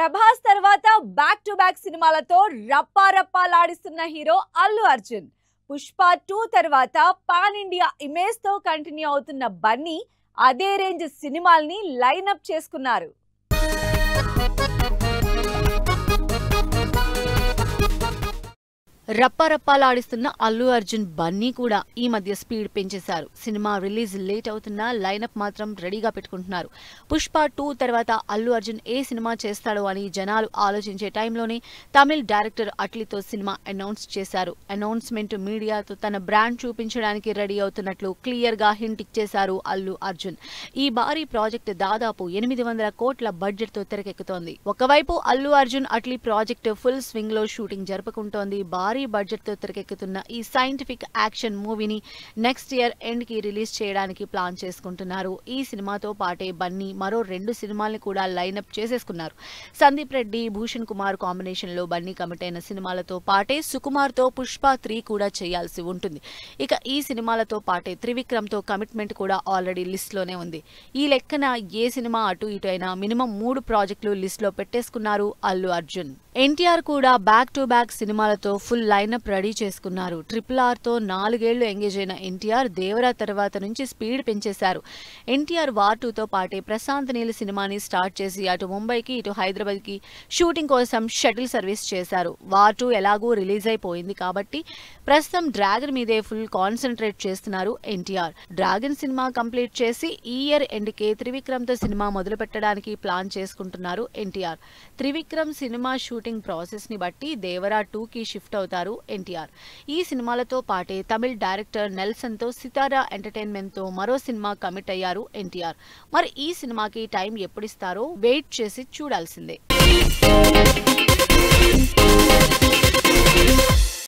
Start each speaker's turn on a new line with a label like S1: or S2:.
S1: ప్రభాస్ తర్వాత back to back సినిమాలతో రప్పారప్పాలాడిస్తున్న hero Allu Arjun. Pushpa 2 తర్వాత పాన్ ఇండియా ఇమేజ్ తో కంటిన్యూ అవుతున్న బన్నీ అదే రేంజ్ సినిమాల్ని లైనప్ చేసుకున్నారు.
S2: రప్పారప్పాలాడిస్తున్న అల్లు అర్జున్ బన్నీ కూడా ఈ మధ్య స్పీడ్ పెంచేశారు. సినిమా రిలీజ్ లేట్ అవుతున్నా లైనప్ మాత్రం రెడీగా పెట్టుకుంటున్నారు. పుష్ప 2 తర్వాత అల్లు అర్జున్ ఏ సినిమా చేస్తాడో అని జనాలు ఆలోచించే టైంలోనే తమిళ్ డైరెక్టర్ అట్లీతో సినిమా అనౌన్స్ చేశారు. అనౌన్స్మెంట్ మీడియాతో తన బ్రాండ్ చూపించడానికి రెడీ అవుతున్నట్లు క్లియర్ గా హింట్ ఇచ్చేశారు అల్లు అర్జున్. ఈ భారీ ప్రాజెక్ట్ దాదాపు 800 కోట్ల బడ్జెట్ తో తెరకెక్కుతోంది. ఒకవైపు Allu Arjun Atlee project full swing లో షూటింగ్ జరుపుకుంటోంది. భారీ బడ్జెట్ తో తెరకెక్కుతున్న ఈ సైంటిఫిక్ యాక్షన్ మూవీని నెక్స్ట్ ఇయర్ ఎండ్ కి రిలీజ్ చేయడానికి ప్లాన్ చేసుకుంటున్నారు. ఈ సినిమాతో పాటే బన్నీ మరో 2 సినిమాల్ని కూడా లైనప్ చేసేసుకున్నారు. సందీప్ రెడ్డి, భూషణ్ కుమార్ కాంబినేషన్ లో బన్నీ కమిట్ అయిన సినిమాలతో పాటే సుకుమార్ తో పుష్ప 3 కూడా చేయాల్సి ఉంటుంది. ఇక ఈ సినిమాలతో పాటే త్రివిక్రమ్ తో కమిట్మెంట్ కూడా ఆల్రెడీ లిస్ట్ లోనే ఉంది. ఈ లెక్కన ఏ సినిమా అటు ఇటు అయినా మినిమం 3 ప్రాజెక్టులు లిస్ట్ లో పెట్టేసుకున్నారు అల్లు అర్జున్. ఎన్టీఆర్ కూడా బ్యాక్ టు బ్యాక్ సినిమాలతో ఫుల్ లైనప్ రెడీ చేసుకున్నారు. RRR తో 4 ఏళ్లు ఎంగేజ్ అయిన ఎన్టీఆర్ దేవరా తర్వాత నుంచి స్పీడ్ పెంచేశారు. ఎన్టీఆర్ వార్ 2 తో పాటే ప్రశాంత్ నీల్ సినిమాని స్టార్ట్ చేసి అటు ముంబైకి ఇటు హైదరాబాద్ కి షూటింగ్ కోసం షటిల్ సర్వీస్ చేశారు. వార్ 2 ఎలాగూ రిలీజ్ అయిపోయింది కాబట్టి ప్రస్తుతం డ్రాగన్ మీదే ఫుల్ కాన్సన్ట్రేట్ చేస్తున్నారు ఎన్టీఆర్. డ్రాగన్ సినిమా కంప్లీట్ చేసి ఈ ఇయర్ ఎండ్ కే త్రివిక్రమ్ తో సినిమా మొదలు పెట్టడానికి ప్లాన్ చేసుకుంటున్నారు NTR. Trivikram cinema shooting process ని బట్టి దేవరా 2 కి షిఫ్ట్ అవుతారు ఎన్టీఆర్. ఈ సినిమాలతో పాటే తమిళ్ డైరెక్టర్ నెల్సన్ తో సితారా ఎంటర్టైన్మెంట్ తో మరో సినిమా కమిట్ అయ్యారు ఎన్టీఆర్. మరి ఈ సినిమాకి టైం ఎప్పుడిస్తారో వెయిట్ చేసి చూడాల్సిందే.